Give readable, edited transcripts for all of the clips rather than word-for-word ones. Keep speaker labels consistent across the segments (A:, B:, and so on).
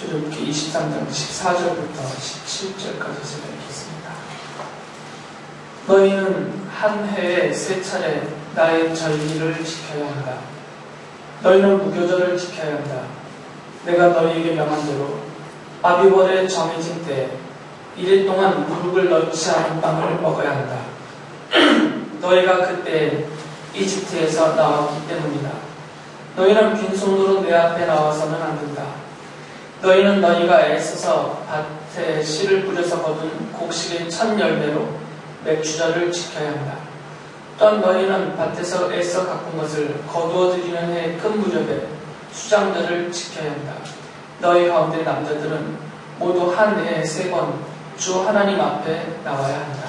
A: 출애굽기 23장 14절부터 17절까지 제가 읽겠습니다. 너희는 한 해에 3차례 나의 절기를 지켜야 한다. 너희는 무교절을 지켜야 한다. 내가 너희에게 명한 대로 아비월에 정해진 때에 1일 동안 무릎을 넣지 않은 빵을 먹어야 한다. 너희가 그때 이집트에서 나왔기 때문이다. 너희는 빈손으로 내 앞에 나와서는 안 된다. 너희는 너희가 애써서 밭에 씨를 뿌려서 거둔 곡식의 첫 열매로 맥주절을 지켜야 한다. 또한 너희는 밭에서 애써 가꾼 것을 거두어 드리는 해 끝 무렵에 수장절을 지켜야 한다. 너희 가운데 남자들은 모두 한 해에 3번 주 하나님 앞에 나와야 한다.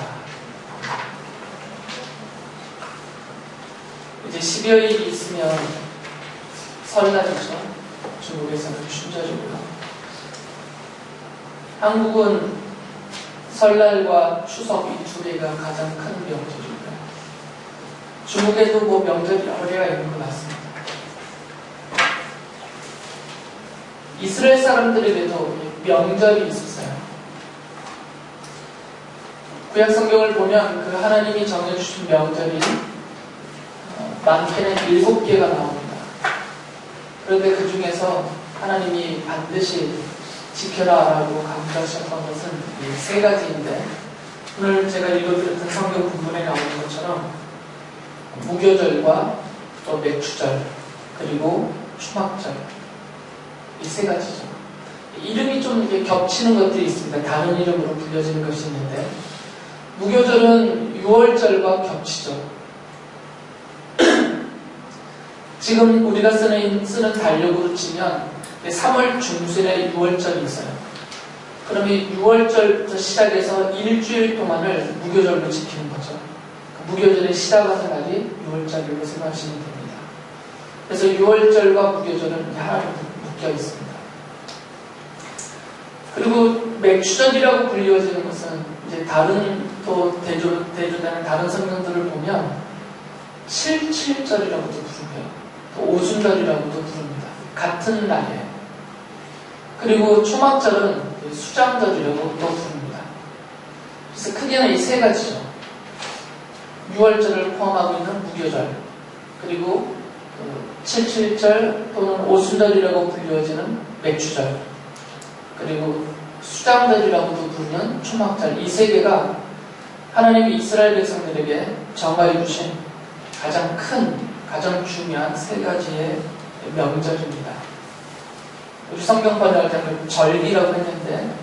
A: 이제 12월이 있으면 설날이죠. 중국에서는 춘절이고요. 한국은 설날과 추석 이 두 개가 가장 큰 명절입니다. 중국에도 뭐 명절이 여러 개가 있는 것 같습니다. 이스라엘 사람들에게도 명절이 있었어요. 구약 성경을 보면 그 하나님이 정해주신 명절이 많게는 7개가 나옵니다. 그런데 그 중에서 하나님이 반드시 지켜라라고 강조하셨던 것은 이 3가지인데, 오늘 제가 읽어드렸던 성경 본문에 나오는 것처럼 무교절과 또 맥주절 그리고 추막절, 이 3가지죠. 이름이 좀 이렇게 겹치는 것들이 있습니다. 다른 이름으로 불려지는 것이 있는데, 무교절은 6월절과 겹치죠. 지금 우리가 쓰는 달력으로 치면 3월 중순에 6월절이 있어요. 그러면 6월절부터 시작해서 일주일 동안을 무교절로 지키는 거죠. 무교절의 시작하는 날이 6월절이라고 생각하시면 됩니다. 그래서 6월절과 무교절은 하나로 묶여 있습니다. 그리고 맥주절이라고 불리워지는 것은 이제 다른 또 대조되는 다른 성경들을 보면 77절이라고도 부르고요. 또 오순절이라고도 부릅니다. 같은 날이에요. 그리고 초막절은 수장절이라고 또 부릅니다. 그래서 크게는 이 3가지죠. 6월절을 포함하고 있는 무교절, 그리고 77절 또는 오순절이라고 불리워지는 맥주절, 그리고 수장절이라고도 부르는 초막절, 이 3개가 하나님이 이스라엘 백성들에게 정하여 주신 가장 큰, 가장 중요한 3가지의 명절입니다. 우리 성경 번역할 때는 절기라고 했는데,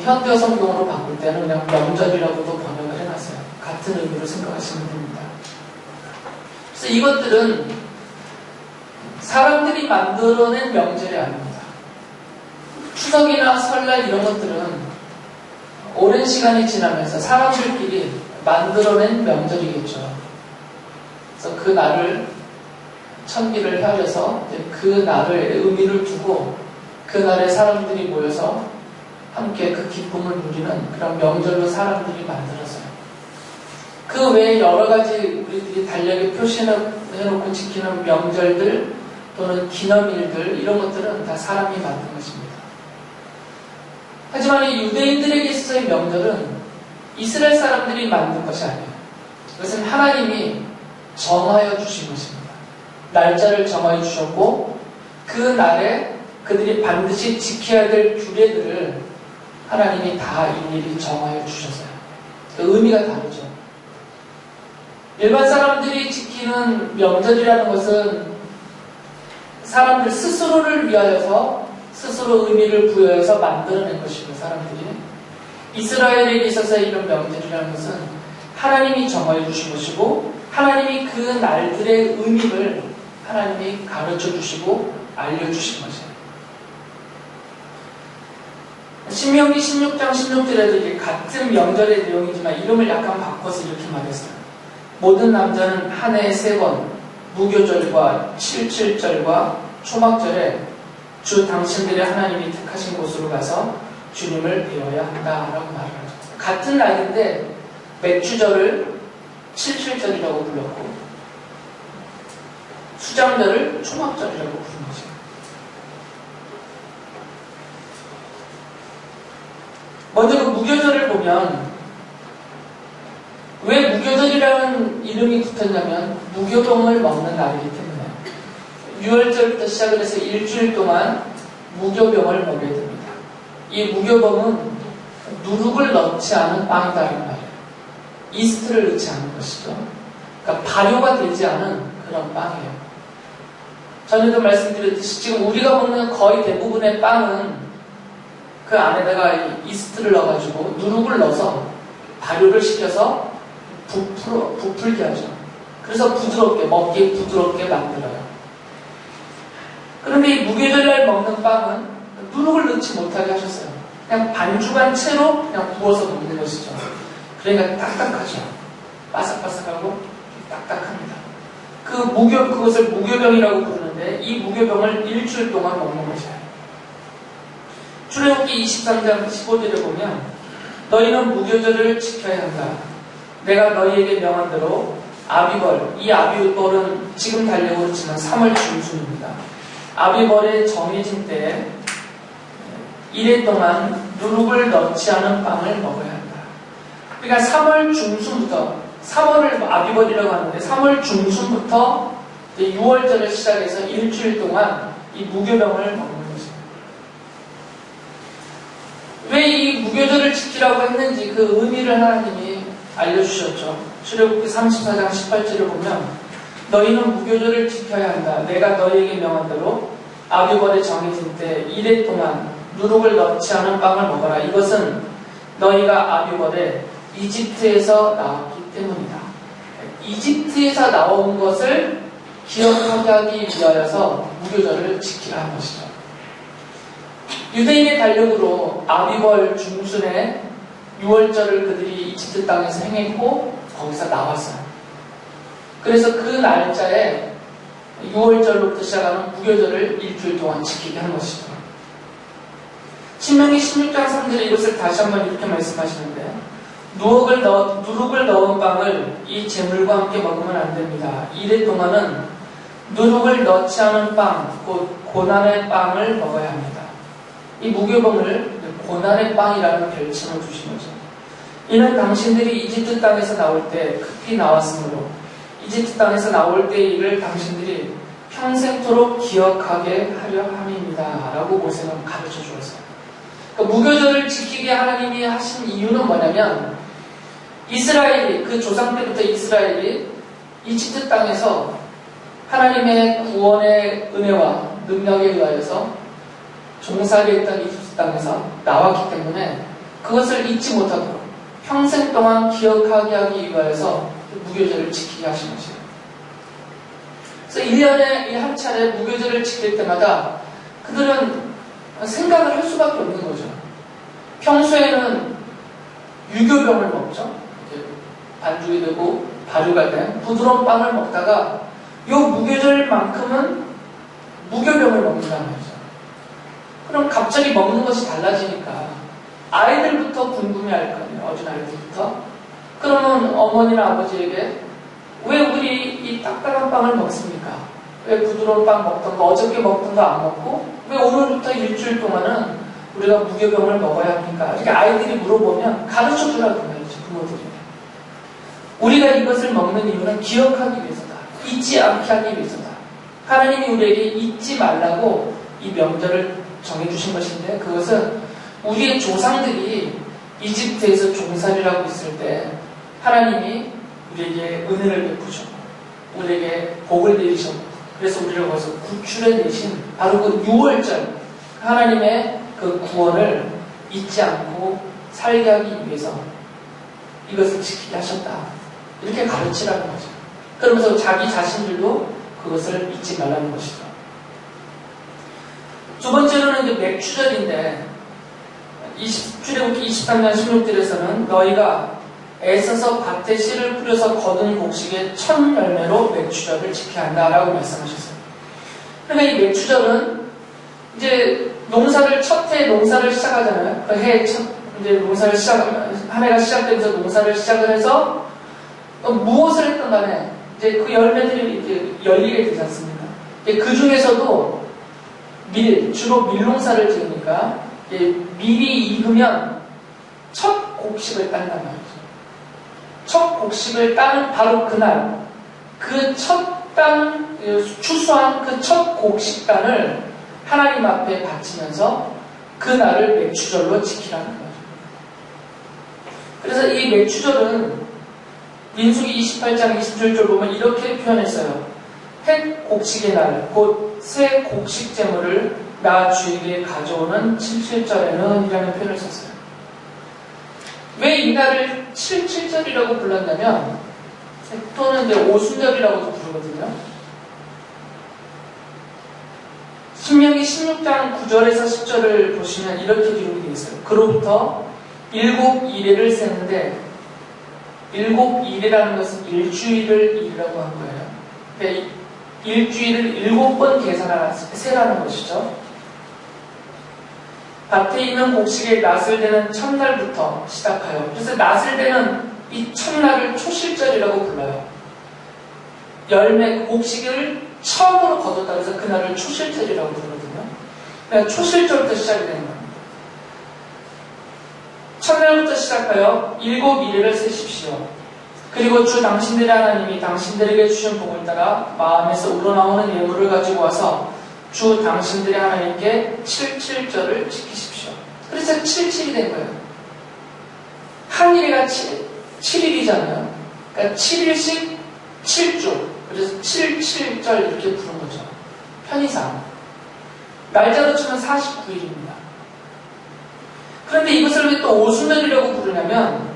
A: 현대 성경으로 바꿀 때는 그냥 명절이라고도 번역을 해놨어요. 같은 의미로 생각하시면 됩니다. 그래서 이것들은 사람들이 만들어낸 명절이 아닙니다. 추석이나 설날 이런 것들은 오랜 시간이 지나면서 사람들끼리 만들어낸 명절이겠죠. 그래서 그 날을 천기를 향해서 그 날을 의미를 두고 그 날에 사람들이 모여서 함께 그 기쁨을 누리는 그런 명절로 사람들이 만들었어요. 그 외에 여러 가지 우리들이 달력에 표시해놓고 지키는 명절들 또는 기념일들, 이런 것들은 다 사람이 만든 것입니다. 하지만 이 유대인들에게 있어서의 명절은 이스라엘 사람들이 만든 것이 아니에요. 그것은 하나님이 정하여 주신 것입니다. 날짜를 정하여 주셨고 그 날에 그들이 반드시 지켜야 될 규례들을 하나님이 다 일일이 정하여 주셨어요. 그 의미가 다르죠. 일반 사람들이 지키는 명절이라는 것은 사람들 스스로를 위하여서 스스로 의미를 부여해서 만들어낸 것이고, 사람들이 이스라엘에게 있어서 이런 명절이라는 것은 하나님이 정하여 주신 것이고, 하나님이 그 날들의 의미를 하나님이 가르쳐 주시고 알려주신 것이에요. 신명기 16장 16절에도 이게 같은 명절의 내용이지만 이름을 약간 바꿔서 이렇게 말했어요. 모든 남자는 한 해에 3번 무교절과 77절과 초막절에 주 당신들의 하나님이 택하신 곳으로 가서 주님을 배워야 한다라고 말을 하죠. 같은 날인데 맥주절을 77절이라고 불렀고 수장절을 초막절이라고 부른 거죠. 먼저 그 무교절을 보면 왜 무교절이라는 이름이 붙었냐면 무교병을 먹는 날이기 때문에 6월절부터 시작을 해서 일주일 동안 무교병을 먹여야 됩니다. 이 무교병은 누룩을 넣지 않은 빵이다라는 말이에요. 이스트를 넣지 않은 것이죠. 그러니까 발효가 되지 않은 그런 빵이에요. 전에도 말씀드렸듯이 지금 우리가 먹는 거의 대부분의 빵은 그 안에다가 이스트를 넣어가지고 누룩을 넣어서 발효를 시켜서 부풀게 하죠. 그래서 먹기 부드럽게 만들어요. 그런데 이 무교절날 먹는 빵은 누룩을 넣지 못하게 하셨어요. 그냥 반죽한 채로 그냥 구워서 먹는 것이죠. 그러니까 딱딱하죠. 바삭바삭하고 딱딱합니다. 그것을 무교병이라고 부르는데 이 무교병을 일주일 동안 먹는 것이에요. 출애굽기 23장 15절에 보면 너희는 무교절을 지켜야 한다. 내가 너희에게 명한 대로 아비벌, 이 아비벌은 지금 달려오고 있지만 3월 중순입니다. 아비벌에 정해진 때에 1회 동안 누룩을 넣지 않은 빵을 먹어야 한다. 그러니까 3월 중순부터 3월을 아비벌이라고 하는데 3월 중순부터 6월절을 시작해서 일주일 동안 이 무교병을 먹는 것입니다. 왜 이 무교절을 지키라고 했는지 그 의미를 하나님이 알려주셨죠. 출애굽기 34장 18절을 보면 너희는 무교절을 지켜야 한다. 내가 너희에게 명한 대로 아비벌에 정해진 때 1회 동안 누룩을 넣지 않은 빵을 먹어라. 이것은 너희가 아비벌에 이집트에서 나왔기 때문이다. 이집트에서 나온 것을 기억하게 하기 위하여서 무교절을 지키라 한 것이죠. 유대인의 달력으로 아비벌 중순에 6월절을 그들이 이집트 땅에서 행했고 거기서 나왔어요. 그래서 그 날짜에 6월절로부터 시작하는 무교절을 일주일 동안 지키게 한 것이죠. 신명기 16장 3절에 이것을 다시 한번 이렇게 말씀하시는데 누룩을 넣은 빵을 이 제물과 함께 먹으면 안 됩니다. 이래 동안은 누룩을 넣지 않은 빵, 곧 고난의 빵을 먹어야 합니다. 이 무교병을 고난의 빵이라는 별칭을 주신 거죠. 이는 당신들이 이집트 땅에서 나올 때 급히 나왔으므로 이집트 땅에서 나올 때의 일을 당신들이 평생토록 기억하게 하려 함입니다. 라고 모세는 가르쳐 주었어요. 그러니까 무교절을 지키게 하나님이 하신 이유는 뭐냐면 이스라엘이 그 조상 때부터 이스라엘이 이집트 땅에서 하나님의 구원의 은혜와 능력에 의하여서 종살이 했던 이집트 땅에서 나왔기 때문에 그것을 잊지 못하도록 평생 동안 기억하게 하기 위하여서 무교절을 지키게 하신 것이에요. 그래서 1년에 한 차례 무교절을 지킬 때마다 그들은 생각을 할 수밖에 없는 거죠. 평소에는 유교병을 먹죠. 반죽이 되고 발효가 된 부드러운 빵을 먹다가 이 무교절만큼은 무교병을 먹는다는 거죠. 그럼 갑자기 먹는 것이 달라지니까 아이들부터 궁금해할 거 아니에요. 어린 아이들부터. 그러면 어머니나 아버지에게 왜 우리 이 딱딱한 빵을 먹습니까? 왜 부드러운 빵 먹던 거 어저께 먹던 거 안 먹고 왜 오늘부터 일주일 동안은 우리가 무교병을 먹어야 합니까? 이렇게 아이들이 물어보면 가르쳐 주라고 말이죠. 부모들이. 우리가 이것을 먹는 이유는 기억하기 위해서다. 잊지 않게 하기 위해서다. 하나님이 우리에게 잊지 말라고 이 명절을 정해주신 것인데 그것은 우리의 조상들이 이집트에서 종살이를 하고 있을 때 하나님이 우리에게 은혜를 베푸셨고 우리에게 복을 내리셨고 그래서 우리를 거기서 구출해 내신 바로 그 6월절 하나님의 그 구원을 잊지 않고 살게 하기 위해서 이것을 지키게 하셨다. 이렇게 가르치라는 거죠. 그러면서 자기 자신들도 그것을 잊지 말라는 것이죠. 두 번째로는 이제 맥추절인데 출애굽기 23장 16절에서는 너희가 애써서 밭에 씨를 뿌려서 거둔 곡식의 첫 열매로 맥추절을 지켜야 한다라고 말씀하셨어요. 그러니까 이 맥추절은 이제 첫 해 농사를 시작하잖아요. 그 해 첫 이제 한 해가 시작되면서 농사를 시작을 해서 무엇을 했던 간에 이제 그 열매들이 이제 열리게 되지 않습니까? 그 중에서도 주로 밀농사를 지으니까 밀이 익으면 첫 곡식을 딴단 말이죠. 첫 곡식을 따는 바로 그날, 그 추수한 그 첫 곡식단을 하나님 앞에 바치면서 그 날을 맥추절로 지키라는 거죠. 그래서 이 맥추절은 민수기 28장 27절 보면 이렇게 표현했어요. 햇 곡식의 날, 곧 새 곡식 제물을 나 주에게 가져오는 77절에는 이라는 표현을 썼어요. 왜 이 날을 77절이라고 불렀냐면, 또는 이제 오순절이라고도 부르거든요. 신명기 16장 9절에서 10절을 보시면 이렇게 기록이 되어 있어요. 그로부터 7일을 세는데, 7일이라는 것은 일주일을 일이라고 한 거예요. 그러니까 일주일을 7번 계산하라, 세라는 것이죠. 밭에 있는 곡식의 낫을 대는 첫날부터 시작하여, 그래서 낫을 대는 이 첫날을 초실절이라고 불러요. 열매, 곡식을 처음으로 거뒀다 그래서 그날을 초실절이라고 부르거든요. 그러니까 초실절부터 시작이 되는 겁니다. 첫날부터 시작하여 7일을 세십시오. 그리고 주 당신들의 하나님이 당신들에게 주신 복을 따라 마음에서 우러나오는 예물을 가지고 와서 주 당신들의 하나님께 77절을 지키십시오. 그래서 77이 된 거예요. 한일이가 7일이잖아요. 그러니까 7일씩 7주. 그래서 77절 이렇게 부른 거죠. 편의상. 날짜로 치면 49일입니다. 그런데 이것을 왜 또 오순절이라고 부르냐면,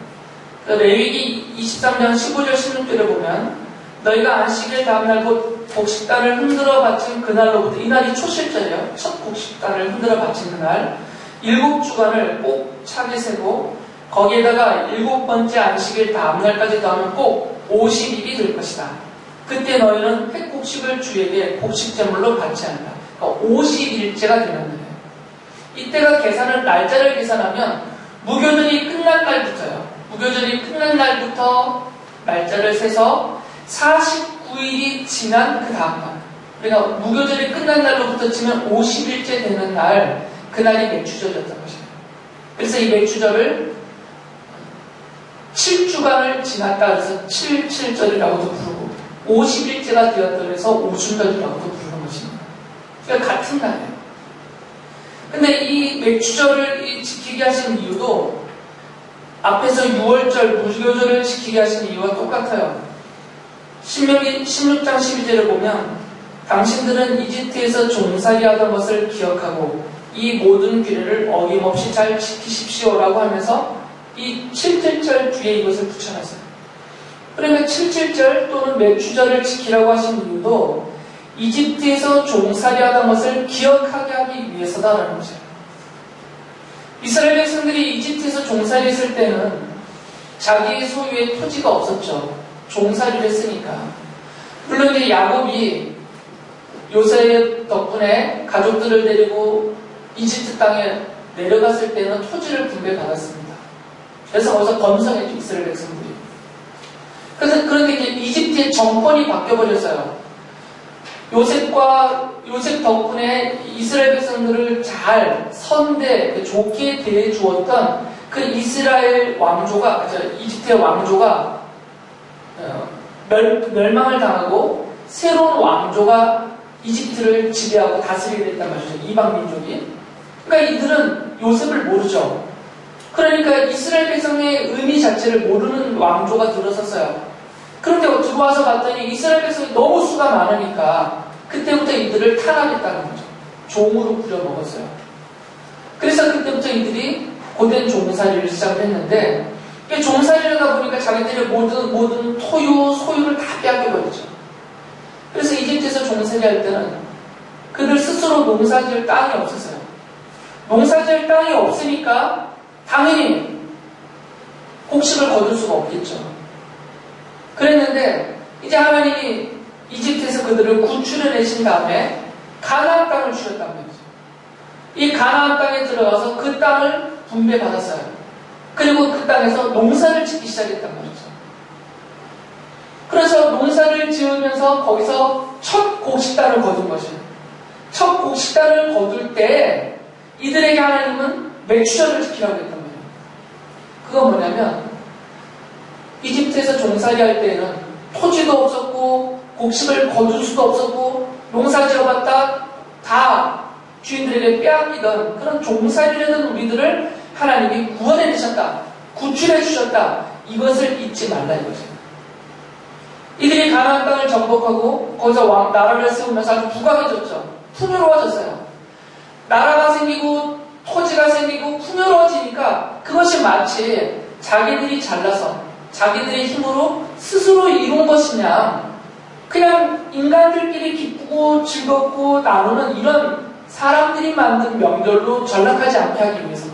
A: 레위기 23장 15절 16절에 보면, 너희가 안식일 다음날 곧 곡식단을 흔들어 바친 그날로부터, 이 날이 초실절이에요. 첫 곡식단을 흔들어 바친 그날, 7주간을 꼭 차게 세고, 거기에다가 7번째 안식일 다음날까지 더하면 꼭 50일이 될 것이다. 그때 너희는 햇곡식을 주에게 곡식제물로 바치 한다. 그러니까 50일째가 되는 거예요. 이때가 날짜를 계산하면 무교절이 끝난 날부터요. 무교절이 끝난 날부터 날짜를 세서 49일이 지난 그 다음 날. 그러니까 무교절이 끝난 날로부터 치면 50일째 되는 날, 그날이 맥추절이었던 것이에요. 그래서 이 맥추절을 7주간을 지났다 그래서 77절이라고도 부르고 50일째가 되었다 그래서 오순절이라고도 부르는 것입니다. 그러니까 같은 날이에요. 근데 이 맥추절을 지키게 하신 이유도 앞에서 6월절 무교절을 지키게 하신 이유와 똑같아요. 신명기 16장 12절을 보면 당신들은 이집트에서 종살이 하던 것을 기억하고 이 모든 규례를 어김없이 잘 지키십시오라고 하면서 이 77절 뒤에 이것을 붙여놨어요. 그러면 77절 또는 맥추절을 지키라고 하신 이유도 이집트에서 종살이 하던 것을 기억하게 하기 위해서다라는 거죠. 이스라엘 백성들이 이집트에서 종살이 했을 때는 자기의 소유의 토지가 없었죠. 종살이를 했으니까. 물론 이제 야곱이 요셉 덕분에 가족들을 데리고 이집트 땅에 내려갔을 때는 토지를 분배받았습니다. 그래서 거기서 번성했죠, 이스라엘 백성들이. 그런데 이제 이집트의 정권이 바뀌어버렸어요. 요셉 덕분에 이스라엘 백성들을 잘 좋게 대해주었던 그 이스라엘 왕조가, 이집트의 왕조가 멸망을 당하고 새로운 왕조가 이집트를 지배하고 다스리게 됐단 말이죠. 이방 민족이. 그러니까 이들은 요셉을 모르죠. 그러니까 이스라엘 백성의 의미 자체를 모르는 왕조가 들어섰어요. 그런데 들어와서 봤더니 이스라엘 백성이 너무 수가 많으니까 그때부터 이들을 탄압했다는 거죠. 종으로 부려먹었어요. 그래서 그때부터 이들이 고된 종살이를 시작을 했는데 종살이를 하다 보니까 자기들의 모든 소유를 다 빼앗겨버리죠. 그래서 이집트에서 종살이 할 때는 그들 스스로 농사지을 땅이 없었어요. 농사지을 땅이 없으니까 당연히 곡식을 거둘 수가 없겠죠. 그랬는데 이제 하나님이 이집트에서 그들을 구출해내신 다음에 가나안 땅을 주셨단 말이죠. 이 가나안 땅에 들어가서 그 땅을 분배받았어요. 그리고 그 땅에서 농사를 짓기 시작했단 말이죠. 그래서 농사를 지으면서 거기서 첫 곡식단을 거둔 것이에요. 첫 곡식단을 거둘 때 이들에게 하나님은 맥추절을 지키라고 했단 말이에요. 그건 뭐냐면 이집트에서 종살이 할 때에는 토지도 없었고 곡식을 거둘 수도 없었고 농사 지어봤다 다 주인들에게 빼앗기던 그런 종살이라는 우리들을 하나님이 구원해 주셨다. 구출해 주셨다. 이것을 잊지 말라 이거죠. 이들이 가나안 땅을 정복하고 거기서 나라를 세우면서 아주 부강해졌죠. 풍요로워졌어요. 나라가 생기고 토지가 생기고 풍요로워지니까 그것이 마치 자기들이 잘나서 자기들의 힘으로 스스로 이룬 것이냐 그냥 인간들끼리 기쁘고 즐겁고 나누는 이런 사람들이 만든 명절로 전락하지 않게 하기 위해서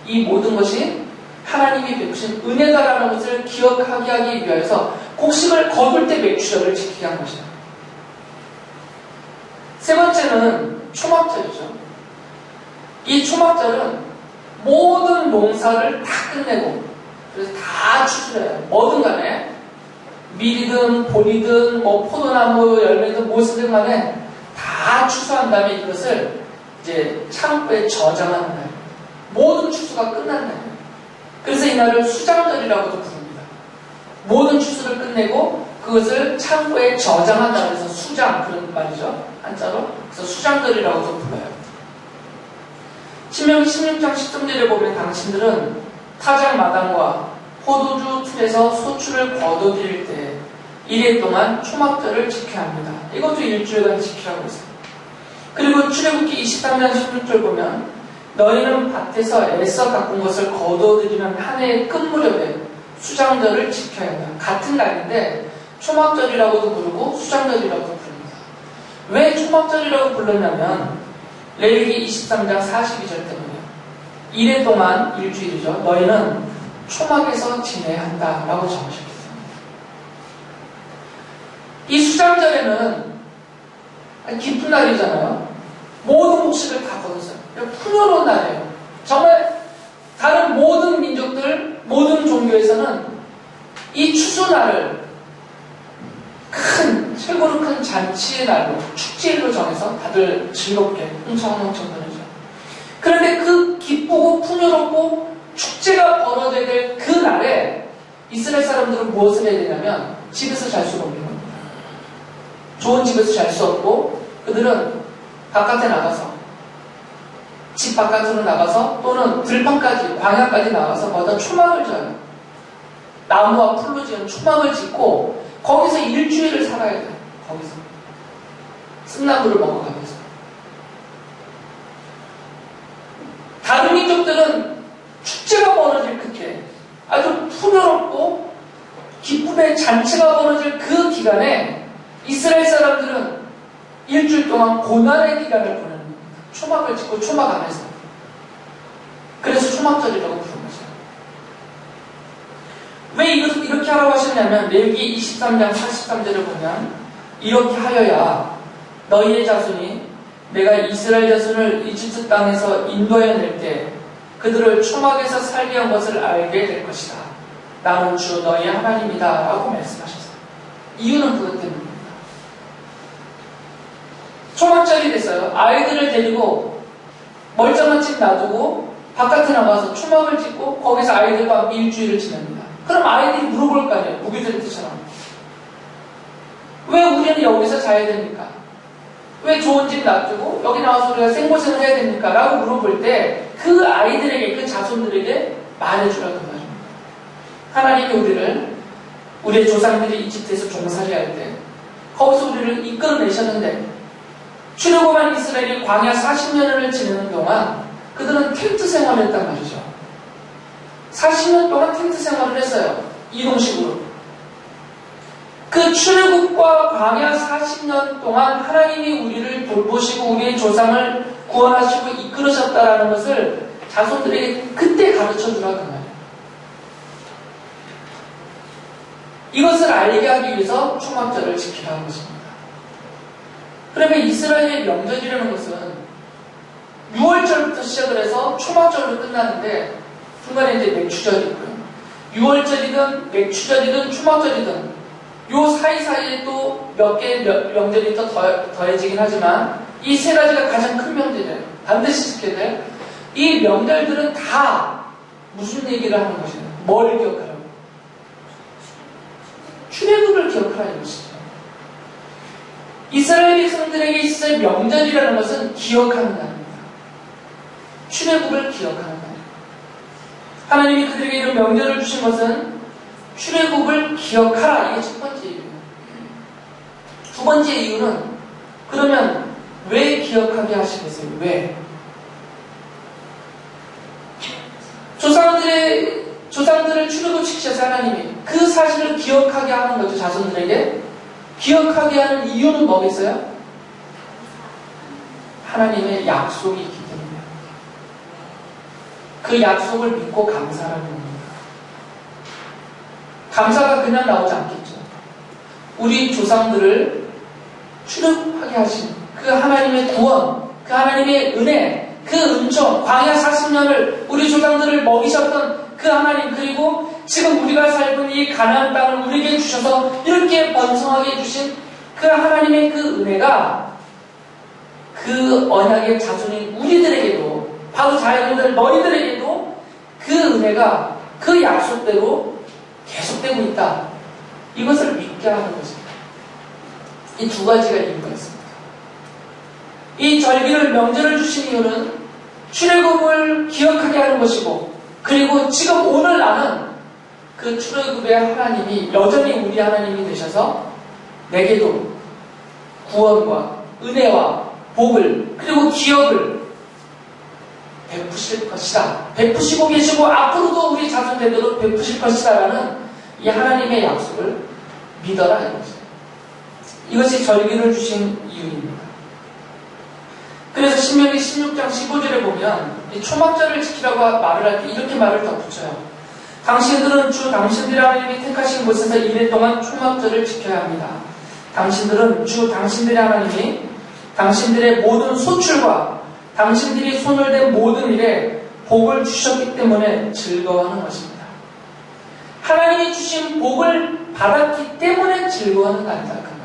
A: 이 모든 것이 하나님이 베푸신 은혜다라는 것을 기억하게 하기 위해서 곡식을 거둘 때 맥추절을 지키게 한 것이다. 세 번째는 초막절이죠. 이 초막절은 모든 농사를 다 끝내고 그래서 다 추수해요. 뭐든 간에 밀이든 보리든 뭐 포도나무 열매든 무엇이든 간에 다 추수한 다음에 이것을 이제 창고에 저장하는 날. 모든 추수가 끝난 날이에요. 그래서 이날을 수장절이라고도 부릅니다. 모든 추수를 끝내고 그것을 창고에 저장한다고 해서 수장 그런 말이죠. 한자로. 그래서 수장절이라고도 불러요. 신명기 16장 10절에 보면 당신들은 타작 마당과 포도주 틀에서 소출을 거둬들일 때 1일 동안 초막절을 지켜야 합니다. 이것도 일주일간 지키라고 했어요. 그리고 출애굽기 23장 16절 보면 너희는 밭에서 애써 가꾼 것을 거둬들이는 한 해의 끝 무렵에 수장절을 지켜야 한다. 같은 날인데 초막절이라고도 부르고 수장절이라고도 부릅니다. 왜 초막절이라고 불렀냐면 레위기 23장 42절 때문에 1일 동안 일주일이죠. 너희는 초막에서 지내야 한다라고 적으셨습니다. 이 수장절에는 깊은 날이잖아요. 모든 곡식을 다 거뒀어요. 풍요로운 날이에요. 정말 다른 모든 민족들, 모든 종교에서는 이 추수날을 큰, 최고로 큰 잔치의 날로, 축제일로 정해서 다들 즐겁게 흥청흥청 거리죠. 그런데 그 기쁘고 풍요롭고 축제가 벌어져야 될 그 날에 이스라엘 사람들은 무엇을 해야 되냐면 집에서 잘 수가 없는 겁니다. 좋은 집에서 잘 수 없고 그들은 바깥에 나가서 집 바깥으로 나가서 또는 들판까지 광야까지 나가서 거기다 초막을 져요. 나무와 풀로 지은 초막을 짓고 거기서 일주일을 살아야 돼요. 거기서 쓴나물을 먹어가면서 다른 민족들은 축제가 벌어질 그때 아주 풍요롭고 기쁨의 잔치가 벌어질 그 기간에 이스라엘 사람들은 일주일 동안 고난의 기간을 보내는 겁니다. 초막을 짓고 초막 안에서. 그래서 초막절이라고 부른 거죠. 왜 이렇게 하라고 하셨냐면 레위기 23장 43절을 보면 이렇게 하여야 너희의 자손이 내가 이스라엘 자손을 이집트 땅에서 인도해낼 때 그들을 초막에서 살게 한 것을 알게 될 것이다. 나는 주 너희의 하나님이다 라고 말씀하셨어요. 이유는 그것 때문입니다. 초막절이 됐어요. 아이들을 데리고 멀쩡한 집 놔두고 바깥에 나가서 초막을 짓고 거기서 아이들과 함께 일주일을 지냅니다. 그럼 아이들이 물어볼 거 아니에요. 무기들처럼. 왜 우리는 여기서 자야 됩니까? 왜 좋은 집 놔두고 여기 나와서 우리가 생고생을 해야 됩니까? 라고 물어볼 때 그 아이들에게, 그 자손들에게 말해주라는 말입니다. 하나님이 우리의 조상들이 이집트에서 종살이 할 때 거기서 우리를 이끌어내셨는데 출애굽한 이스라엘이 광야 40년을 지내는 동안 그들은 텐트 생활을 했단 말이죠. 40년 동안 텐트 생활을 했어요. 이동식으로. 그 출애굽과 광야 40년 동안 하나님이 우리를 돌보시고 우리의 조상을 구원하시고 이끌으셨다라는 것을 자손들에게 그때 가르쳐주라고 말이에요. 이것을 알게 하기 위해서 초막절을 지키라 는 것입니다. 그러면 이스라엘의 명절이라는 것은 6월절부터 시작을 해서 초막절로 끝나는데 중간에 이제 맥추절이 있고요. 6월절이든 맥추절이든 초막절이든 요 사이사이에 또 몇 개의 명절이 또 더해지긴 하지만 이 세 가지가 가장 큰 명절이에요. 반드시 지켜야 될. 이 명절들은 다 무슨 얘기를 하는 것이에요? 뭘 기억하라고? 출애굽을 기억하라는 것이죠. 이스라엘 백성들에게 있어서 명절이라는 것은 기억하는 날입니다. 출애굽을 기억하는 날. 하나님이 그들에게 이런 명절을 주신 것은 출애굽을 기억하라. 이게 첫 번째 이유예요. 두 번째 이유는 그러면 왜 기억하게 하시겠어요? 왜? 조상들을 출애굽시키셔서 하나님이 그 사실을 기억하게 하는 거죠. 자손들에게. 기억하게 하는 이유는 뭐겠어요? 하나님의 약속이 있기 때문에. 그 약속을 믿고 감사하는 겁니다. 감사가 그냥 나오지 않겠죠. 우리 조상들을 출애굽하게 하신 그 하나님의 구원, 그 하나님의 은혜, 그 은총, 광야 40년을 우리 조상들을 먹이셨던 그 하나님, 그리고 지금 우리가 살고 이 가나안 땅을 우리에게 주셔서 이렇게 번성하게 해주신 그 하나님의 그 은혜가 그 언약의 자손인 우리들에게도, 바로 자녀들 너희들에게도 그 은혜가 그 약속대로 계속되고 있다. 이것을 믿게 하는 것입니다. 이 두 가지가 이유가 있습니다. 이 절기를 명절을 주신 이유는 출애굽을 기억하게 하는 것이고, 그리고 지금 오늘 나는 그 출애굽의 하나님이 여전히 우리 하나님이 되셔서 내게도 구원과 은혜와 복을, 그리고 기억을 베푸실 것이다. 베푸시고 계시고 앞으로도 우리 자손 대대로 베푸실 것이다라는 이 하나님의 약속을 믿어라 이거죠. 이것이 절기를 주신 이유입니다. 그래서 신명기 16장 15절에 보면 이 초막절을 지키라고 말을 할 때 이렇게 말을 덧붙여요. 당신들은 주 당신들의 하나님이 택하신 곳에서 이래 동안 초막절을 지켜야 합니다. 당신들은 주 당신들의 하나님이 당신들의 모든 소출과 당신들이 손을 댄 모든 일에 복을 주셨기 때문에 즐거워하는 것입니다. 하나님이 주신 복을 받았기 때문에 즐거워하는 날이다. 그 말이에요.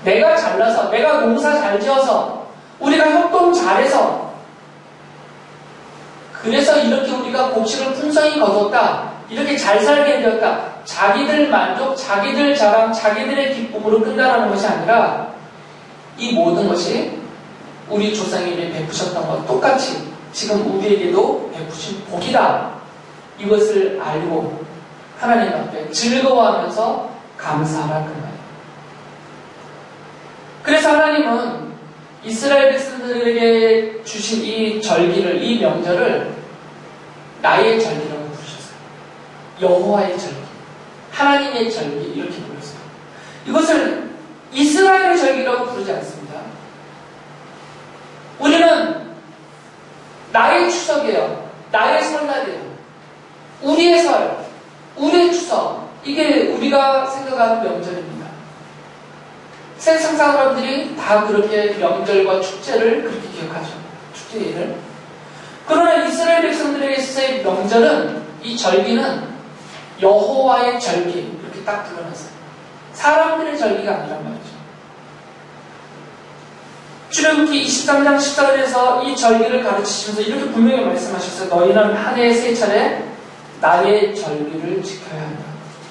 A: 내가 잘나서, 내가 농사 잘 지어서, 우리가 협동 잘해서, 그래서 이렇게 우리가 곡식을 풍성히 거뒀다, 이렇게 잘 살게 되었다, 자기들 만족, 자기들 자랑, 자기들의 기쁨으로 끝나라는 것이 아니라 이 모든 것이 우리 조상이 베푸셨던 것과 똑같이 지금 우리에게도 베푸신 복이다. 이것을 알고 하나님 앞에 즐거워하면서 감사하라 그 말이에요. 그래서 하나님은 이스라엘 백성들에게 주신 이 절기를, 이 명절을 나의 절기라고 부르셨어요. 여호와의 절기, 하나님의 절기 이렇게 불렀어요. 이것을 이스라엘의 절기라고 부르지 않습니다. 우리는 나의 추석이에요. 나의 설날이에요. 우리의 설, 우리의 추석, 이게 우리가 생각하는 명절입니다. 세상 사람들이 다 그렇게 명절과 축제를 그렇게 기억하죠. 축제일을. 그러나 이스라엘 백성들에게 있어서의 명절은, 이 절기는 여호와의 절기 이렇게 딱 불러놨어요. 사람들의 절기가 아니란 말이죠. 출애굽기 23장 14절에서 이 절기를 가르치시면서 이렇게 분명히 말씀하셨어요. 너희는 한 해에 3차례 나의 절기를 지켜야 한다.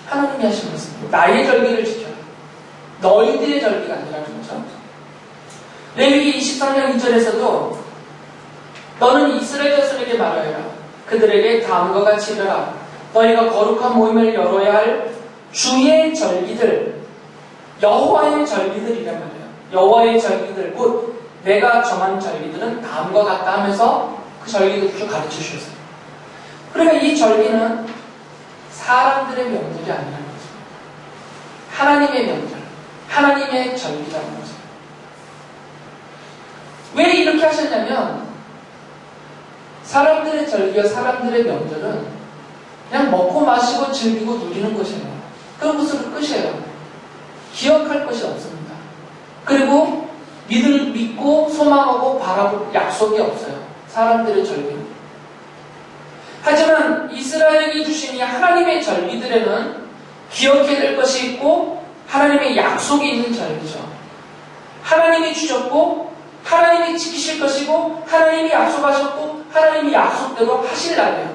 A: 하나님이 하신 말씀입니다. 나의 절기를 지켜야 한다. 너희들의 절기가 아니라는 거죠. 레위기 23장 2절에서도 너는 이스라엘 자손에게 말하여라. 그들에게 다음과 같이 이르라. 너희가 거룩한 모임을 열어야 할 주의 절기들, 여호와의 절기들이란 말이에요. 여호와의 절기들, 곧 내가 정한 절기들은 다음과 같다 하면서 그 절기들을 쭉 가르쳐 주셨어요. 그러니까 이 절기는 사람들의 명절이 아니라는 거죠. 하나님의 명절, 하나님의 절기라는 거죠. 왜 이렇게 하셨냐면 사람들의 절기와 사람들의 명절은 그냥 먹고 마시고 즐기고 누리는 것이에요. 그것으로 끝이에요. 기억할 것이 없습니다. 그리고 믿고 소망하고 바라볼 약속이 없어요. 사람들의 절기는. 하지만 이스라엘에게 주신 이 하나님의 절기들에는 기억해야 될 것이 있고 하나님의 약속이 있는 절기죠. 하나님이 주셨고 하나님이 지키실 것이고 하나님이 약속하셨고 하나님이 약속대로 하실 날이에요.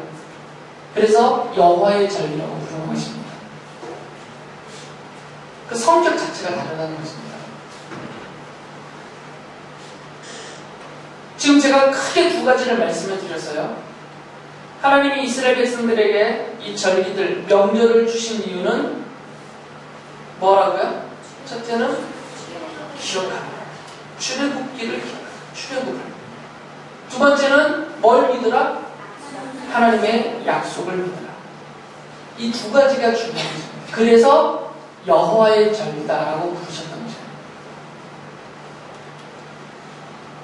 A: 그래서 여호와의 절기라고 부르는 것입니다. 그 성격 자체가 다르다는 것입니다. 지금 제가 크게 두 가지를 말씀을 드렸어요. 하나님이 이스라엘 백성들에게 이 절기들, 명절을 주신 이유는 뭐라고요? 첫째는 기억하라. 출애굽기를 기억하라. 출애굽을. 두 번째는 뭘 믿으라? 하나님의 약속을 믿으라. 이 두 가지가 중요한 것입니다. 그래서 여호와의 절기다라고 부르셨던 거죠.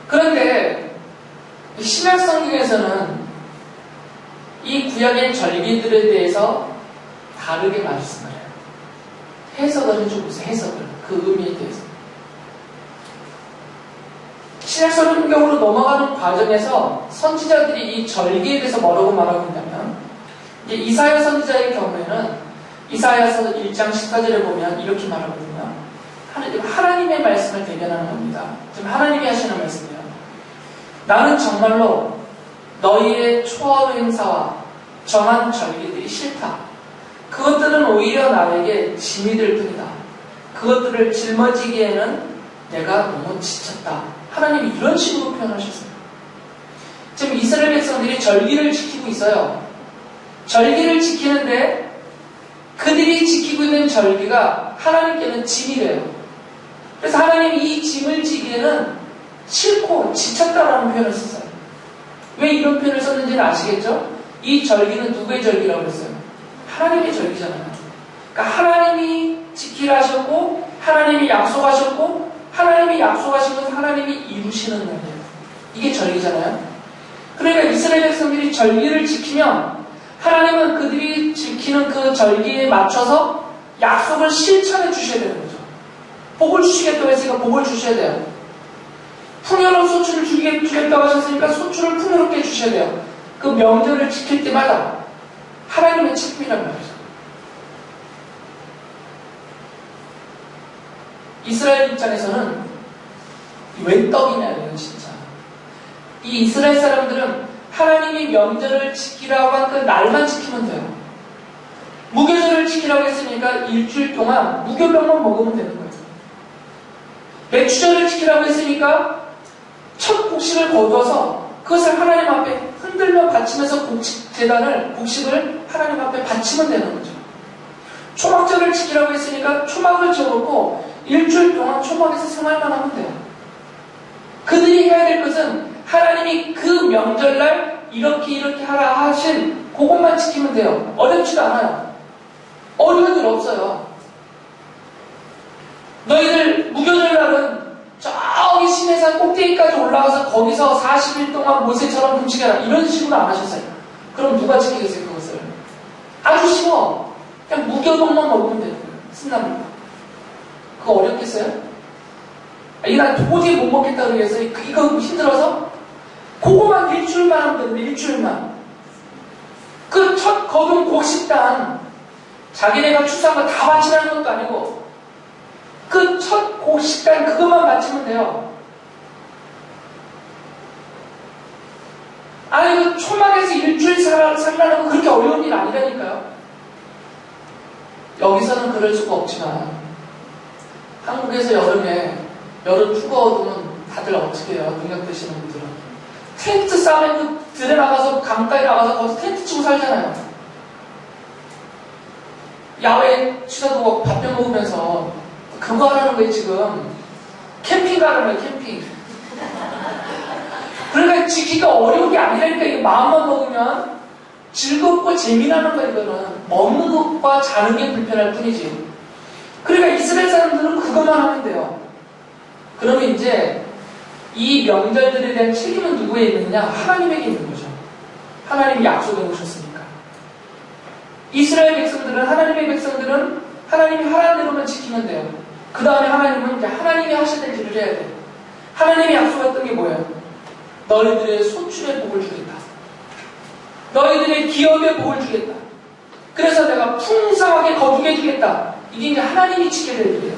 A: 그런데 신약 성경에서는 이 구약의 절기들에 대해서 다르게 말씀을 해요. 해석을 해주고서 해석을 그 의미에 대해서 신약 성경으로 넘어가는 과정에서 선지자들이 이 절기에 대해서 뭐라고 말하고 있냐면 이제 이사야 선지자의 경우에는 이사야서 1장 14절에 보면 이렇게 말하거든요. 하나님의 말씀을 대변하는 겁니다. 지금 하나님이 하시는 말씀이에요. 나는 정말로 너희의 초하루 행사와 정한 절기들이 싫다. 그것들은 오히려 나에게 짐이 될 뿐이다. 그것들을 짊어지기에는 내가 너무 지쳤다. 하나님이 이런 식으로 표현하셨어요. 지금 이스라엘 백성들이 절기를 지키고 있어요. 절기를 지키는데 그들이 지키고 있는 절기가 하나님께는 짐이래요. 그래서 하나님이 이 짐을 지기에는 싫고 지쳤다라는 표현을 썼어요. 왜 이런 표현을 썼는지는 아시겠죠? 이 절기는 누구의 절기라고 했어요? 하나님의 절기잖아요. 그러니까 하나님이 지키라 하셨고 하나님이 약속하셨고 하나님이 약속하신 것은 하나님이 이루시는 날이에요. 이게 절기잖아요. 그러니까 이스라엘 백성들이 절기를 지키면 하나님은 그들이 지키는 그 절기에 맞춰서 약속을 실천해 주셔야 되는 거죠. 복을 주시겠다고 했으니까 복을 주셔야 돼요. 풍요로운 소출을 주겠다고 하셨으니까 소출을 풍요롭게 주셔야 돼요. 그 명절을 지킬 때마다 하나님의 책임이란 말이죠. 이스라엘 입장에서는 웬 떡이냐 이건 진짜. 이 이스라엘 사람들은 하나님이 명절을 지키라고 한 그 날만 지키면 돼요. 무교절을 지키라고 했으니까 일주일 동안 무교병만 먹으면 되는 거예요. 매추절을 지키라고 했으니까 첫 곡식을 거두어서 그것을 하나님 앞에 흔들며 바치면서 곡식을 하나님 앞에 바치면 되는 거죠. 초막절을 지키라고 했으니까 초막을 지어놓고 일주일 동안 초막에서 생활만 하면 돼요. 그들이 해야 될 것은 하나님이 그 명절날 이렇게 하라 하신 그것만 지키면 돼요. 어렵지도 않아요. 어려운 일 없어요. 너희들 무교절날은 저기 시내산 꼭대기까지 올라가서 거기서 40일 동안 모세처럼 금식해라 이런 식으로 안 하셨어요. 그럼 누가 지키겠어요 그것을? 아주 쉬워. 그냥 무교동만 먹으면 되는 거예요. 신납니다. 그거 어렵겠어요? 이거 난 도저히 못 먹겠다 그래서 이거 힘들어서 그거만 일주일만 하면 되는데 일주일만. 그 첫 거둔 곡식단 자기네가 추수한 거 다 바치라는 것도 아니고 그 첫 곡식단 그것만 바치면 돼요. 아니 그 초막에서 일주일 살라는 거 그렇게 어려운 일 아니라니까요. 여기서는 그럴 수가 없지만 한국에서 여름에 여름 추워두면 다들 어떻게 해요? 능력 되시는 분들은 텐트 싸면 그 들에 나가서 강가에 나가서 거기서 텐트 치고 살잖아요. 야외에 취사도 밥벼 먹으면서 그거 하라는 거예요 지금. 캠핑 가라는 거예요 캠핑. 그러니까 지키기가 어려운 게 아니라니까. 이게 마음만 먹으면 즐겁고 재미나는 거예요. 이거는 먹는 것과 자는 게 불편할 뿐이지. 그러니까 이스라엘 사람들은 그것만 하면 돼요. 그러면 이제 이 명절들에 대한 책임은 누구에 있느냐? 하나님에게 있는 거죠. 하나님이 약속해 놓으셨으니까. 이스라엘 백성들은 하나님의 백성들은 하나님이 하라는 대로만 지키면 돼요. 그 다음에 하나님은 이제 하나님이 하셔야 될 일을 해야 돼요. 하나님이 약속했던 게 뭐예요? 너희들의 소출의 복을 주겠다. 너희들의 기업의 복을 주겠다. 그래서 내가 풍성하게 거두게 해주겠다. 이게 이제 하나님이 지켜야 될 일이에요.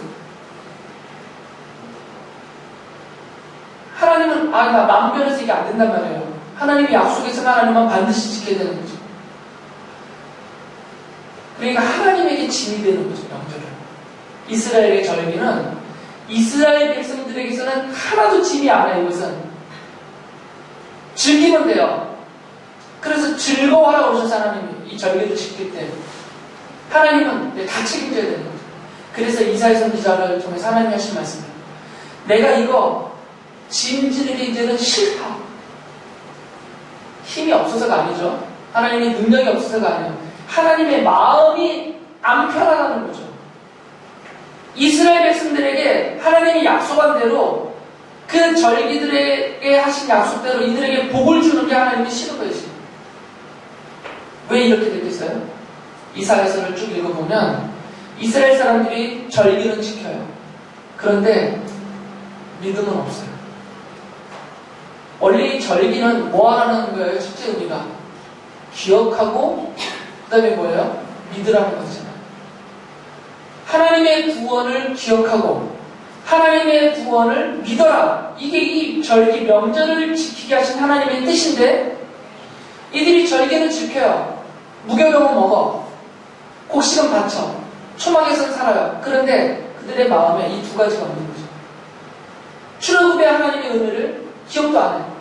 A: 하나님은 나 마음 변해서 이게 안 된단 말이에요. 하나님이 약속했으면 하나님은 반드시 지켜야 되는 거죠. 그러니까 하나님에게 짐이 되는 거죠, 명절은. 이스라엘의 절기는 이스라엘 백성들에게서는 하나도 짐이 안 해요, 이것은. 즐기면 돼요. 그래서 즐거워하라고 그러셔서 하나님이 이 절기를 지킬 때 하나님은 다 책임져야 되는 거죠. 그래서 이사야 선지자를 통해서 하나님이 하신 말씀이에요. 내가 이거 짐지는 게 이제는 싫다. 힘이 없어서가 아니죠. 하나님의 능력이 없어서가 아니에요. 하나님의 마음이 안 편하다는 거죠. 이스라엘 백성들에게 하나님이 약속한 대로 그 절기들에게 하신 약속대로 이들에게 복을 주는 게 하나님이 싫은 거예요. 지금. 왜 이렇게 됐겠어요? 이사야서를 쭉 읽어보면 이스라엘 사람들이 절기는 지켜요. 그런데 믿음은 없어요. 원래 이 절기는 뭐 하라는 거예요? 첫째 의미가 기억하고 그 다음에 뭐예요? 믿으라는 거잖아요. 하나님의 구원을 기억하고 하나님의 구원을 믿어라. 이게 이 절기 명절을 지키게 하신 하나님의 뜻인데 이들이 절기는 지켜요. 무교병은 먹어. 곡식은 바쳐. 초막에서는 살아요. 그런데 그들의 마음에 이 두 가지가 없는 거죠. 출애굽의 하나님의 은혜를 기억도 안 해요.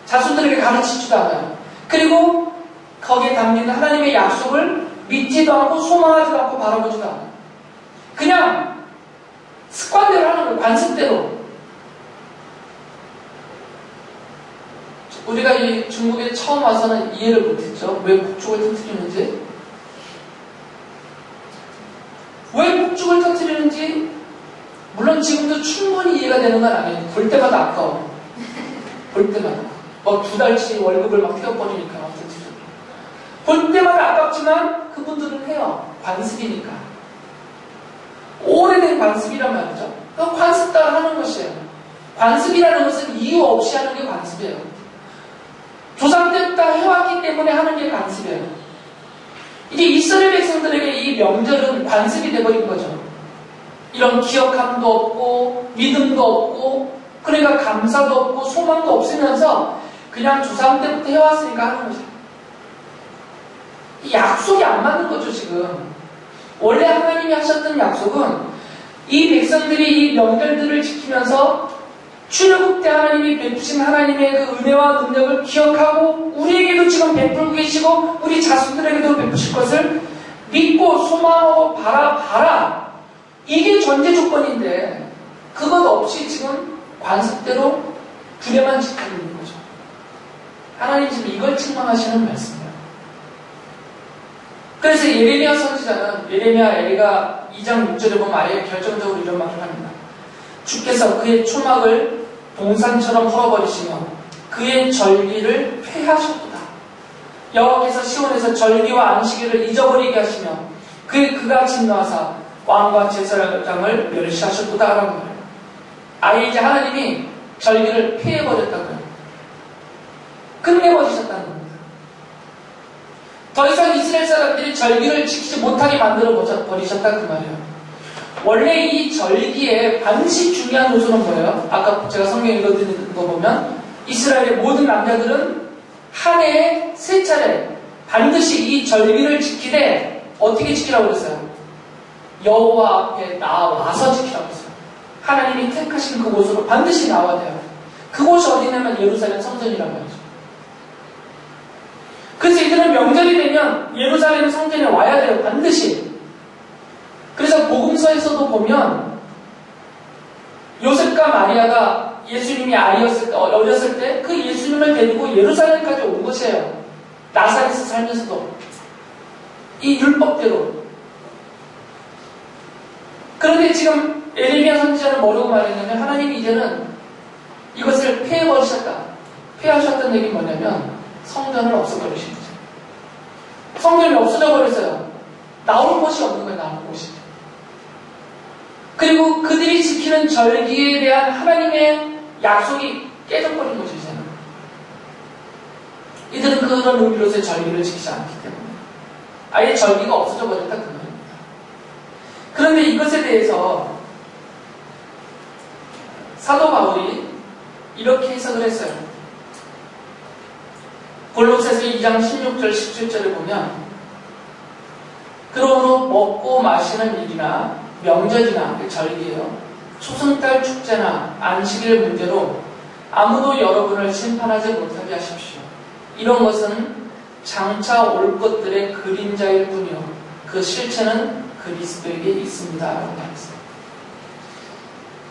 A: 자손들에게 가르치지도 않아요. 그리고 거기에 담긴 하나님의 약속을 믿지도 않고 소망하지도 않고 바라보지도 않아요. 그냥 습관대로 하는 거예요. 관습대로. 우리가 이 중국에 처음 와서는 이해를 못했죠. 왜 북쪽을 터뜨리는지. 왜 북쪽을 터뜨리는지 물론 지금도 충분히 이해가 되는 건 아니에요. 볼 때마다 아까워. 볼 때마다. 뭐 2달치 월급을 막 태워버리니까 막 터뜨려. 볼 때마다 아깝지만 그분들은 해요. 관습이니까. 오래된 관습이란 말이죠. 그 관습 따라 하는 것이에요. 관습이라는 것은 이유 없이 하는 게 관습이에요. 조상 때부터 해왔기 때문에 하는 게 관습이에요. 이제 이스라엘 백성들에게 이 명절은 관습이 돼버린 거죠. 이런 기억함도 없고 믿음도 없고 그러니까 감사도 없고 소망도 없으면서 그냥 조상 때부터 해왔으니까 하는 거죠. 이 약속이 안 맞는 거죠 지금. 원래 하나님이 하셨던 약속은 이 백성들이 이 명절들을 지키면서 출애굽 때 하나님이 베푸신 하나님의 그 은혜와 능력을 기억하고 우리에게도 지금 베풀고 계시고 우리 자손들에게도 베푸실 것을 믿고 소망하고 바라. 이게 전제 조건인데 그것 없이 지금 관습대로 부려만 지키고 있는 거죠. 하나님 지금 이걸 책망하시는 말씀이에요. 그래서 예레미야 선지자는 예레미야 2장 6절에 보면 아예 결정적으로 이런 말을 합니다. 주께서 그의 초막을 동산처럼 헐어버리시며 그의 절기를 폐하셨도다. 여호와께서 시온에서 절기와 안식일을 잊어버리게 하시며 그가 진노하사 왕과 제사장을 멸시하셨도다 라고 말해요. 아예 이제 하나님이 절기를 폐해버렸다고요. 끝내버리셨다는 겁니다. 더 이상 이스라엘 사람들이 절기를 지키지 못하게 만들어 버리셨다 그 말이에요. 원래 이 절기의 반드시 중요한 요소는 뭐예요? 아까 제가 성경 읽어드린 거 보면 이스라엘의 모든 남자들은 한 해에 3차례 반드시 이 절기를 지키되 어떻게 지키라고 그랬어요? 여호와 앞에 나와서 지키라고 했어요. 하나님이 택하신 그곳으로 반드시 나와야 돼요. 그곳이 어디냐면 예루살렘 성전이란 말이죠. 그래서 이들은 명절이 되면 예루살렘 성전에 와야 돼요. 반드시. 그래서 복음서에서도 보면 요셉과 마리아가 예수님이 어렸을 때 그 예수님을 데리고 예루살렘까지 온 것이에요. 나사렛에서 살면서도. 이 율법대로. 그런데 지금 예레미야 선지자는 뭐라고 말했냐면 하나님이 이제는 이것을 폐해버리셨다. 폐하셨다는 얘기는 뭐냐면 성전을 없애버리신 거죠. 성전이 없어져 버렸어요. 나올 곳이 없는 거예요. 나올 곳이. 그리고 그들이 지키는 절기에 대한 하나님의 약속이 깨져버린 거죠. 이제는. 이들은 그런 의미로서의 절기를 지키지 않기 때문에 아예 절기가 없어져 버렸다 그 말입니다. 그런데 이것에 대해서 사도 바울이 이렇게 해석을 했어요. 골로새서 2장 16절 17절을 보면 그러므로 먹고 마시는 일이나 명절이나 절기예요. 초승달 축제나 안식일 문제로 아무도 여러분을 심판하지 못하게 하십시오. 이런 것은 장차 올 것들의 그림자일 뿐이요. 그 실체는 그리스도에게 있습니다. 라고 말했어요.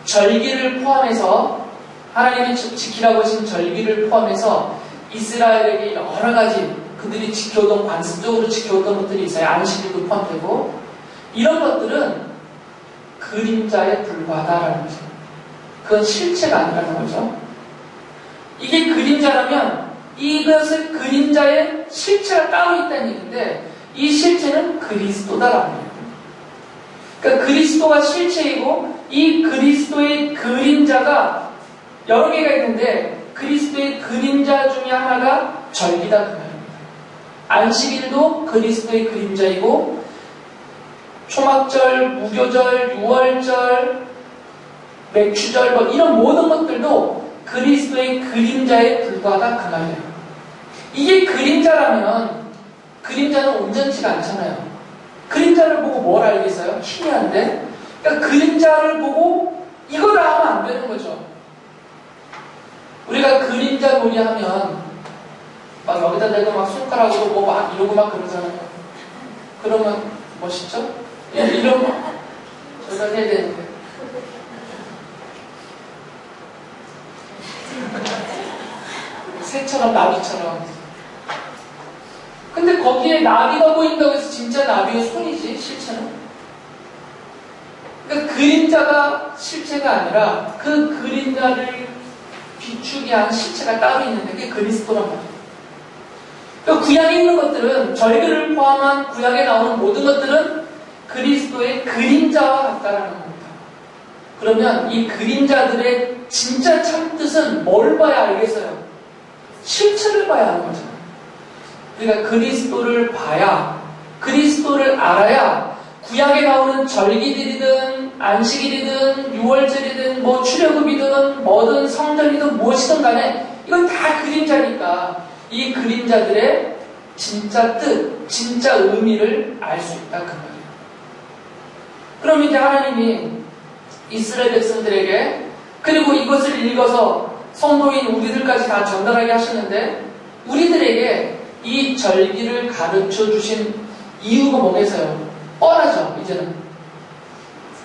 A: 절기를 포함해서 하나님이 지키라고 하신 절기를 포함해서 이스라엘에게 여러 가지 그들이 지켜오던 관습적으로 지켜오던 것들이 있어요. 안식일도 포함되고 이런 것들은 그림자에 불과하다라는 거죠. 그건 실체가 아니라는 거죠. 이게 그림자라면 이것을 그림자의 실체가 따로 있다는 얘기인데 이 실체는 그리스도다라는 거예요. 그러니까 그리스도가 실체이고 이 그리스도의 그림자가 여러 개가 있는데 그리스도의 그림자 중에 하나가 절기다 그 말입니다. 안식일도 그리스도의 그림자이고 초막절, 무교절, 유월절, 맥추절 뭐 이런 모든 것들도 그리스도의 그림자에 불과하다 그 말이에요. 이게 그림자라면 그림자는 온전치가 않잖아요. 그림자를 보고 뭘 알겠어요? 희미한데? 그러니까 그림자를 보고 이거다 하면 안 되는 거죠. 우리가 그림자 놀이 하면 막 여기다 대고 막 손가락으로 뭐 막 이러고 막 그러잖아요. 그러면 멋있죠? 이런 거 저희가 해야 되는데. 새처럼 나비처럼. 근데 거기에 나비가 보인다고 해서 진짜 나비의 손이지 실체는? 그러니까 그림자가 실체가 아니라 그 그림자를 비추게 한 실체가 따로 있는데 그게 그리스도란 말이에요. 그러니까 구약에 있는 것들은 절기를 포함한 구약에 나오는 모든 것들은 그리스도의 그림자와 같다라는 겁니다. 그러면 이 그림자들의 진짜 참뜻은 뭘 봐야 알겠어요? 실체를 봐야 하는 거잖아요. 그러니까 그리스도를 봐야, 그리스도를 알아야 구약에 나오는 절기들이든 안식일이든 유월절이든 뭐 출애굽이든 뭐든 성전이든 무엇이든 간에 이건 다 그림자니까 이 그림자들의 진짜 뜻, 진짜 의미를 알 수 있다 그 말이에요. 그럼 이제 하나님이 이스라엘 백성들에게 그리고 이것을 읽어서 성도인 우리들까지 다 전달하게 하셨는데 우리들에게 이 절기를 가르쳐 주신 이유가 뭐겠어요? 뻔하죠, 이제는.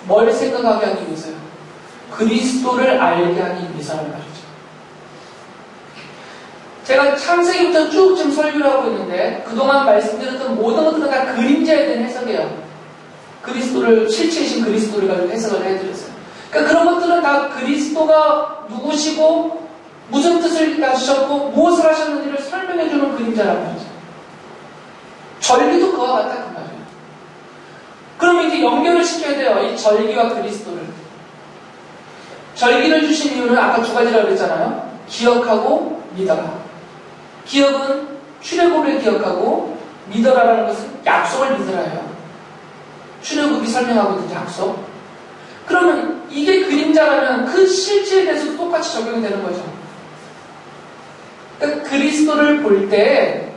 A: 뭘 생각하게 하기 위해서요? 그리스도를 알게 하기 위해서란 말이죠. 제가 창세기부터 쭉 지금 설교를 하고 있는데 그동안 말씀드렸던 모든 것들은 다 그림자에 대한 해석이에요. 그리스도를, 실체이신 그리스도를 가지고 해석을 해드렸어요. 그러니까 그런 것들은 다 그리스도가 누구시고 무슨 뜻을 가지셨고 무엇을 하셨는지를 설명해주는 그림자란 말이죠. 절기도 그와 같다 그 말이에요. 그러면 이제 연결을 시켜야 돼요. 이 절기와 그리스도를. 절기를 주신 이유는 아까 두 가지라고 그랬잖아요. 기억하고 믿어라. 기억은 출애굽을 기억하고 믿어라라는 것은 약속을 믿으라예요. 출애굽이 설명하고 있는 약속. 그러면 이게 그림자라면 그 실체에 대해서도 똑같이 적용이 되는 거죠. 그러니까 그리스도를 볼 때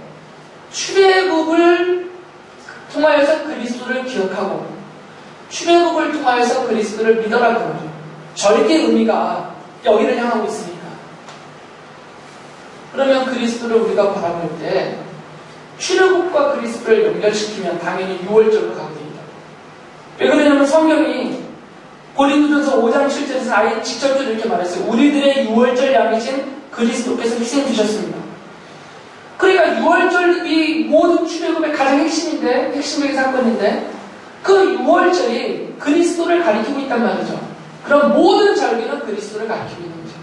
A: 출애굽을 통하여서 그리스도를 기억하고 출애굽을 통하여서 그리스도를 믿어라는 거죠. 절기의 의미가 여기를 향하고 있으니까. 그러면 그리스도를 우리가 바라볼 때 출애굽과 그리스도를 연결시키면 당연히 유월절로 가게 됩니다. 왜 그러냐면 성경이 고린도전서 5장 7절에서 아예 직접적으로 이렇게 말했어요. 우리들의 유월절 양이신 그리스도께서 희생되셨습니다. 그러니까 유월절이 모든 출애굽의 가장 핵심적인 사건인데 그 유월절이 그리스도를 가리키고 있단 말이죠. 그럼 모든 절기는 그리스도를 가리키고 있는 거죠.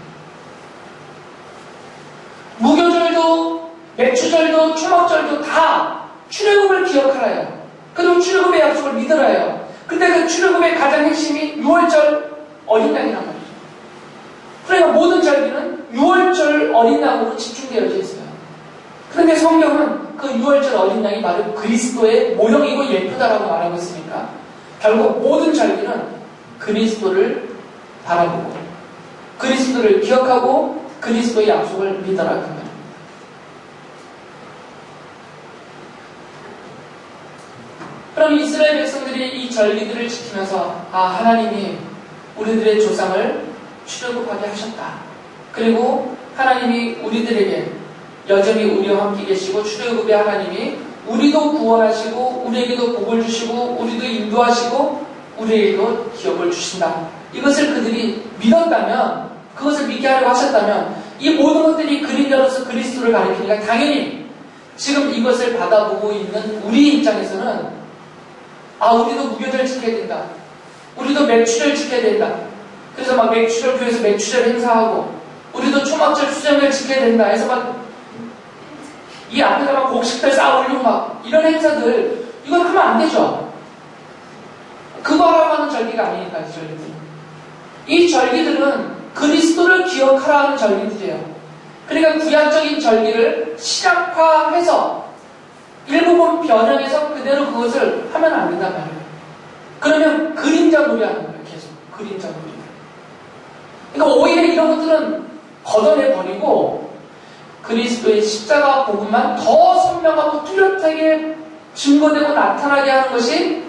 A: 무교절도 맥추절도 초막절도 다 출애굽을 기억하라요. 그리고 출애굽의 약속을 믿으라요. 근데 그 출애굽의 가장 핵심이 유월절 어린 양이란 말이죠. 그러니까 모든 절기는 유월절 어린 양으로 집중되어져 있어요. 그런데 성경은 그 유월절 어린 양이 바로 그리스도의 모형이고 예쁘다라고 말하고 있으니까 결국 모든 절기는 그리스도를 바라보고 그리스도를 기억하고 그리스도의 약속을 믿어라 그 말입니다. 그럼 이스라엘 백성들이 이 절기들을 지키면서 하나님이 우리들의 조상을 출애굽하게 하셨다. 그리고 하나님이 우리들에게 여전히 우리와 함께 계시고 출애굽의 하나님이 우리도 구원하시고 우리에게도 복을 주시고 우리도 인도하시고 우리에게도 기업을 주신다. 이것을 그들이 믿었다면, 그것을 믿게 하려고 하셨다면 이 모든 것들이 그림자로서 그리스도를 가리키니까 당연히 지금 이것을 받아보고 있는 우리 입장에서는 우리도 무교절을 지켜야 된다. 우리도 맥추절을 지켜야 된다. 그래서 막 맥추절 교회에서 맥추절 행사하고 우리도 초막절 수정을 지켜야 된다 해서 막 이 앞에다가 곡식들 쌓아 올리고 막 이런 행사들, 이건 하면 안 되죠. 그거 하라고 하는 절기가 아니니까 이 절기들은. 이 절기들은 그리스도를 기억하라는 절기들이에요. 그러니까 구약적인 절기를 신약화해서 일부분 변형해서 그대로 그것을 하면 안 된단 말이에요. 그러면 그림자 놀이하는 거예요. 계속 그림자 놀이. 그러니까 오히려 이런 것들은 걷어내버리고 그리스도의 십자가 복음만 더 선명하고 뚜렷하게 증거되고 나타나게 하는 것이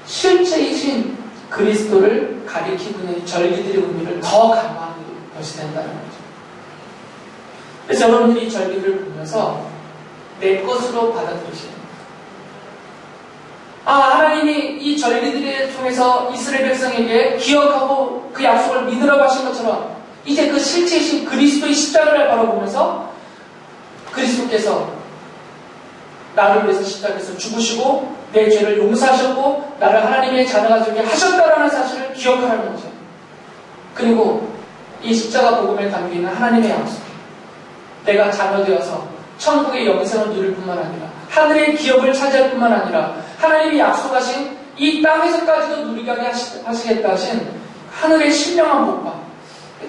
A: 실체이신 그리스도를 가리키고 있는 절기들의 의미를 더 강화하는 것이 된다는 거죠. 그래서 여러분들이 이 절기들을 보면서 내 것으로 받아들이시는 거예요. 하나님이 이 절기들을 통해서 이스라엘 백성에게 기억하고 그 약속을 믿으라고 하신 것처럼 이제 그 실체이신 그리스도의 십자가를 바라보면서 그리스도께서 나를 위해서 십자가에서 죽으시고 내 죄를 용서하셨고 나를 하나님의 자녀가 되게 하셨다라는 사실을 기억하라는 거죠. 그리고 이 십자가 복음에 담기는 하나님의 약속, 내가 자녀 되어서 천국의 영생을 누릴 뿐만 아니라 하늘의 기업을 차지할 뿐만 아니라 하나님이 약속하신 이 땅에서까지도 누리게 하시겠다 하신 하늘의 신령한 복과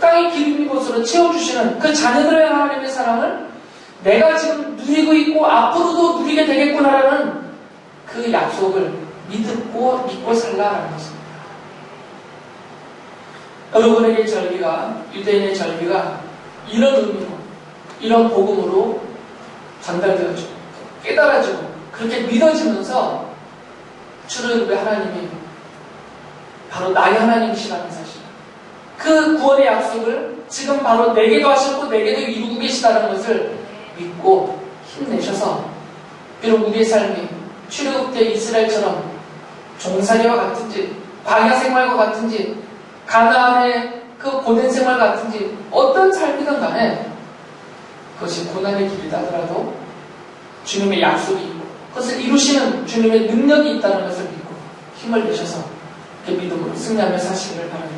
A: 땅의 기름진 곳으로 채워주시는 그 자녀들의 하나님의 사랑을 내가 지금 누리고 있고 앞으로도 누리게 되겠구나라는 그 약속을 믿고 살라라는 것입니다. 여러분에게 절기가, 유대인의 절기가 이런 의미로, 이런 복음으로 전달되어지고 깨달아지고 그렇게 믿어지면서 출애굽의 하나님이 바로 나의 하나님이시라는 사실, 그 구원의 약속을 지금 바로 내게도 하셨고 내게도 이루고 계시다는 것을 믿고 힘내셔서 비록 우리의 삶이 출애굽 때 이스라엘처럼 종살이와 같은지 광야 생활과 같은지 가나안의 그 고된 생활 같은지 어떤 삶이든 간에 그것이 고난의 길이다 하더라도 주님의 약속이 있고 그것을 이루시는 주님의 능력이 있다는 것을 믿고 힘을 내셔서 그 믿음으로 승리하며 사시기를 바랍니다.